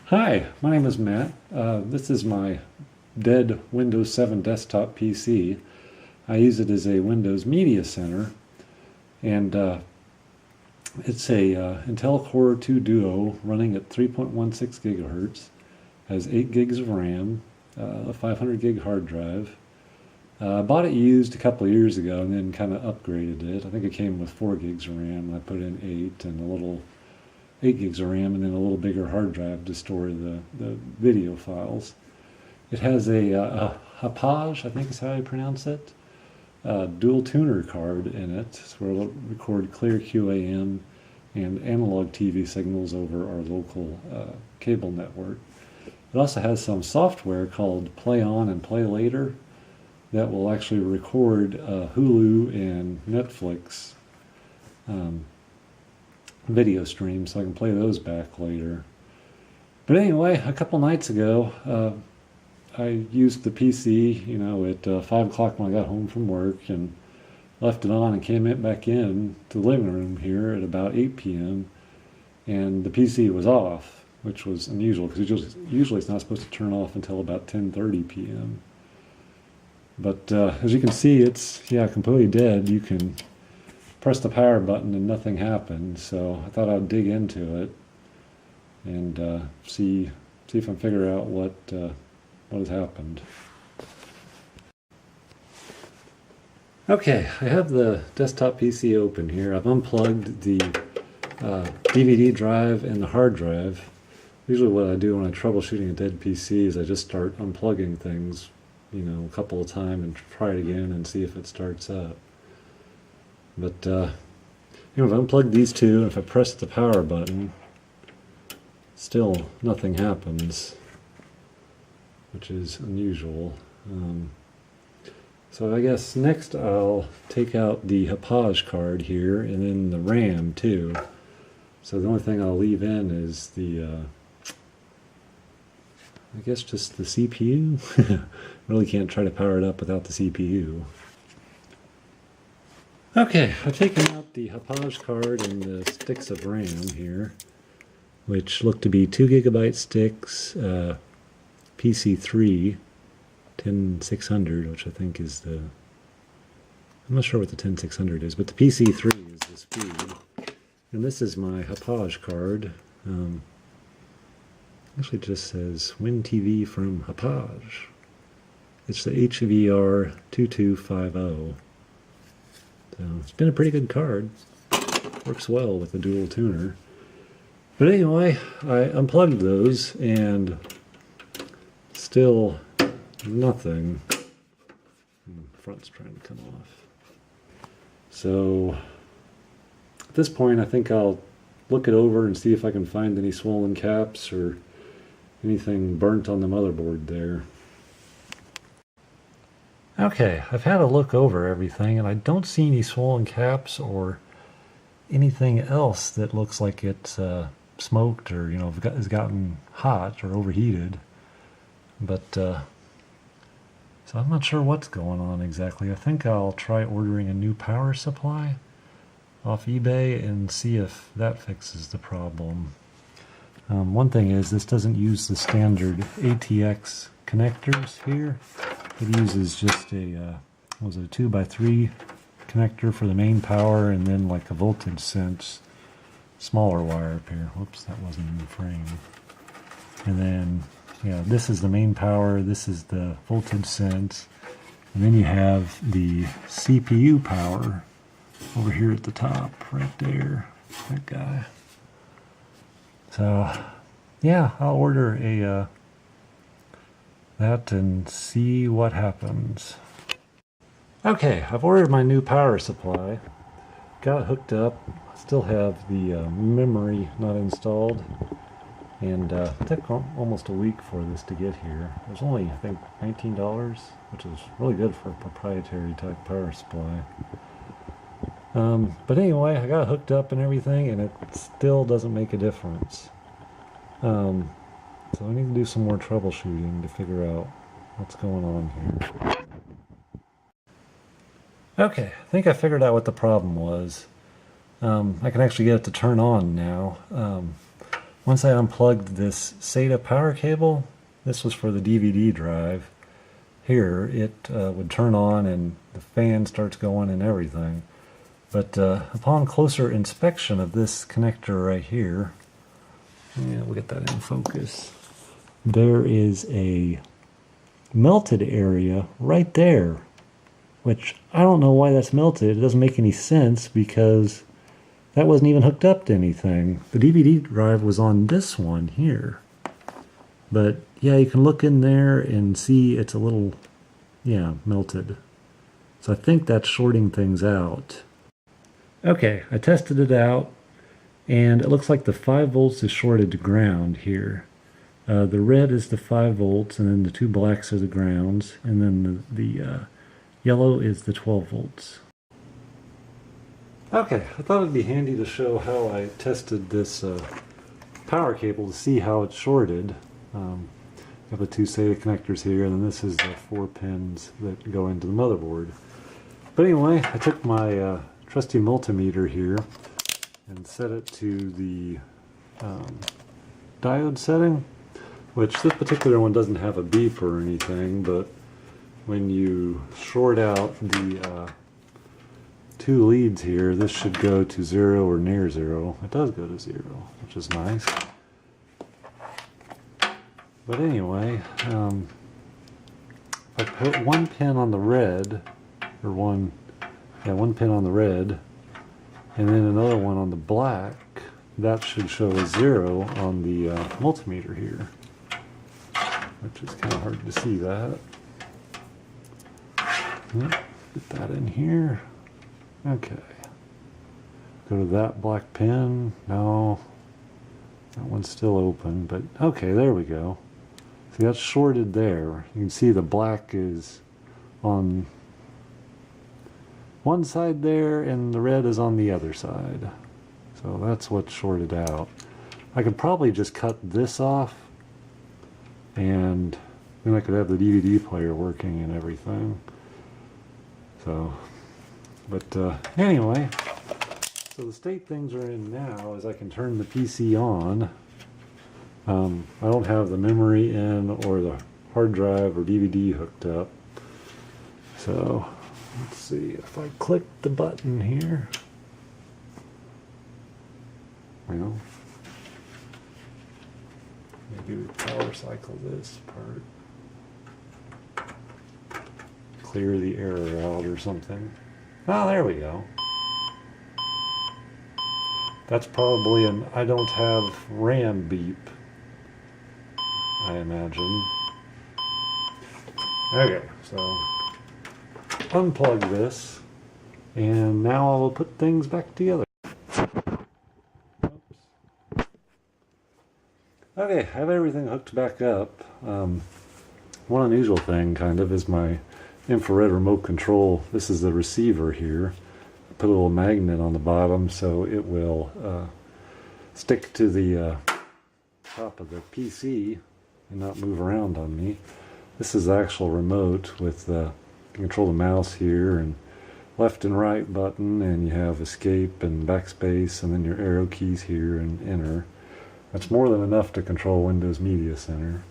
Hi, my name is Matt. This is my dead Windows 7 desktop PC. I use it as a Windows Media Center, and it's a Intel Core 2 Duo running at 3.16 gigahertz, has 8 gigs of RAM, a 500 gig hard drive. I bought it used a couple of years ago and then kind of upgraded it. I think it came with 4 gigs of RAM, and I put in 8 and a little 8 gigs of RAM and then a little bigger hard drive to store the video files. It has a Hauppauge, I think is how you pronounce it, dual tuner card in it, so it'll record clear QAM and analog TV signals over our local cable network. It also has some software called Play On and Play Later that will actually record Hulu and Netflix video streams, so I can play those back later. But anyway, a couple nights ago, I used the PC, at 5 o'clock when I got home from work, and left it on and came back in to the living room here at about 8 p.m. and the PC was off, which was unusual because usually it's not supposed to turn off until about 10:30 p.m. But as you can see, it's completely dead. You can press the power button and nothing happened, so I thought I'd dig into it and see if I can figure out what has happened. Okay, I have the desktop PC open here. I've unplugged the DVD drive and the hard drive. Usually what I do when I'm troubleshooting a dead PC is I just start unplugging things, a couple of times and try it again and see if it starts up. But if I unplug these two, and if I press the power button, still nothing happens, which is unusual. So I guess next I'll take out the Hauppauge card here, and then the RAM too. So the only thing I'll leave in is the, I guess just the CPU. Really can't try to power it up without the CPU. Okay, I've taken out the Hauppauge card and the sticks of RAM here, which look to be 2 gigabyte sticks, PC3, 10600, which I think is the, I'm not sure what the 10600 is, but the PC3 is the speed. And this is my Hauppauge card. Actually it just says WinTV from Hauppauge. It's the HVR2250. So it's been a pretty good card. Works well with the dual tuner. But anyway, I unplugged those and still nothing. The front's trying to come off. So at this point I think I'll look it over and see if I can find any swollen caps or anything burnt on the motherboard there. Okay, I've had a look over everything and I don't see any swollen caps or anything else that looks like it's smoked or has gotten hot or overheated. But so I'm not sure what's going on exactly. I think I'll try ordering a new power supply off eBay and see if that fixes the problem. One thing is this doesn't use the standard ATX connectors here. It uses just a 2x3 connector for the main power and then like a voltage sense smaller wire up here. Whoops, that wasn't in the frame. And then this is the main power, this is the voltage sense, and then you have the CPU power over here at the top, right there, that guy. So yeah, I'll order a that and see what happens. Okay, I've ordered my new power supply. Got it hooked up. I still have the memory not installed. And it took almost a week for this to get here. It was only, I think, $19, which is really good for a proprietary type power supply. But anyway, I got it hooked up and everything, and it still doesn't make a difference. So I need to do some more troubleshooting to figure out what's going on here. Okay, I think I figured out what the problem was. I can actually get it to turn on now. Once I unplugged this SATA power cable, this was for the DVD drive, here it would turn on and the fan starts going and everything. But upon closer inspection of this connector right here, yeah, we'll get that in focus, there is a melted area right there, which I don't know why that's melted. It doesn't make any sense because that wasn't even hooked up to anything. The DVD drive was on this one here. But yeah, you can look in there and see it's a little, yeah, melted. So I think that's shorting things out. Okay, I tested it out and it looks like the 5 volts is shorted to ground here. The red is the 5 volts and then the 2 blacks are the grounds, and then the yellow is the 12 volts. Okay, I thought it'd be handy to show how I tested this power cable to see how it's shorted. I have the 2 SATA connectors here, and then this is the 4 pins that go into the motherboard. But anyway, I took my trusty multimeter here and set it to the diode setting, which this particular one doesn't have a beep or anything, but when you short out the 2 leads here, this should go to 0 or near 0. It does go to 0, which is nice. But anyway, if I put 1 pin on the red, or one pin on the red, and then another one on the black, that should show a 0 on the multimeter here, which is kind of hard to see that. Yep, get that in here. Okay, go to that black pin. No, that one's still open, but okay, there we go. See, that's shorted there. You can see the black is on one side there and the red is on the other side. So that's what's shorted out. I could probably just cut this off and then I could have the DVD player working and everything. So, but anyway, so the state things are in now is I can turn the PC on. I don't have the memory in or the hard drive or DVD hooked up. So let's see if I click the button here. Well, maybe we power cycle this part. Clear the error out or something. Oh, there we go. That's probably an I don't have RAM beep, I imagine. Okay, so unplug this, and now I will put things back together. Oops. Okay, I have everything hooked back up. One unusual thing, kind of, is my infrared remote control. This is the receiver here. I put a little magnet on the bottom so it will stick to the top of the PC and not move around on me. This is the actual remote with you control the mouse here and left and right button, and you have escape and backspace, and then your arrow keys here and enter. That's more than enough to control Windows Media Center.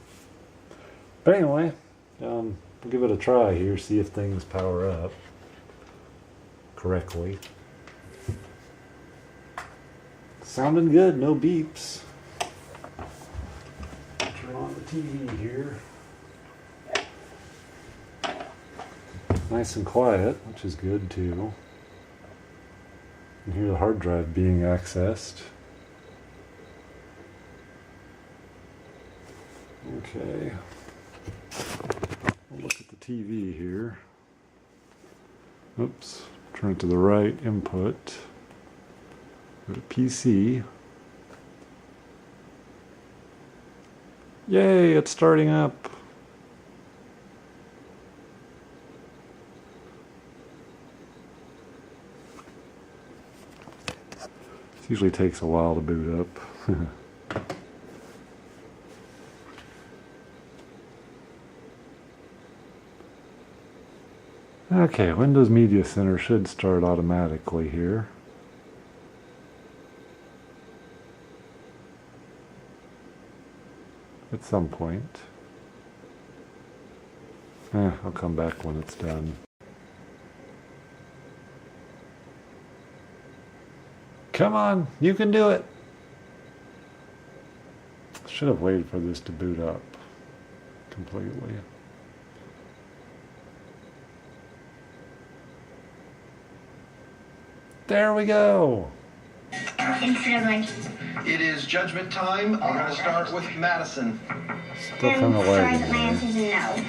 But anyway, we'll give it a try here, see if things power up correctly. Sounding good, no beeps. Turn on the TV here. Nice and quiet, which is good too. You can hear the hard drive being accessed. Okay. We'll look at the TV here. Oops. Turn it to the right input. Go to PC. Yay, it's starting up. It usually takes a while to boot up. Okay, Windows Media Center should start automatically here. at some point. I'll come back when it's done. Come on, you can do it! Should have waited for this to boot up completely. There we go! It is judgment time. We're going to start with Madison. Still kind of lagging. No.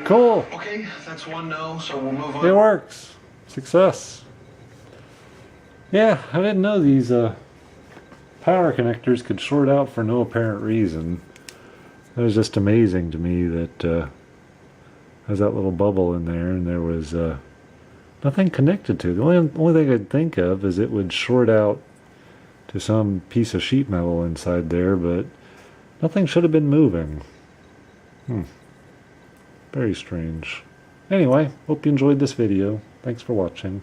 Cool! Okay, that's one no, so we'll move on. It works! Success! Yeah, I didn't know these power connectors could short out for no apparent reason. It was just amazing to me that there's that little bubble in there and there was nothing connected to it. The only thing I could think of is it would short out to some piece of sheet metal inside there, but nothing should have been moving. Very strange. Anyway, hope you enjoyed this video. Thanks for watching.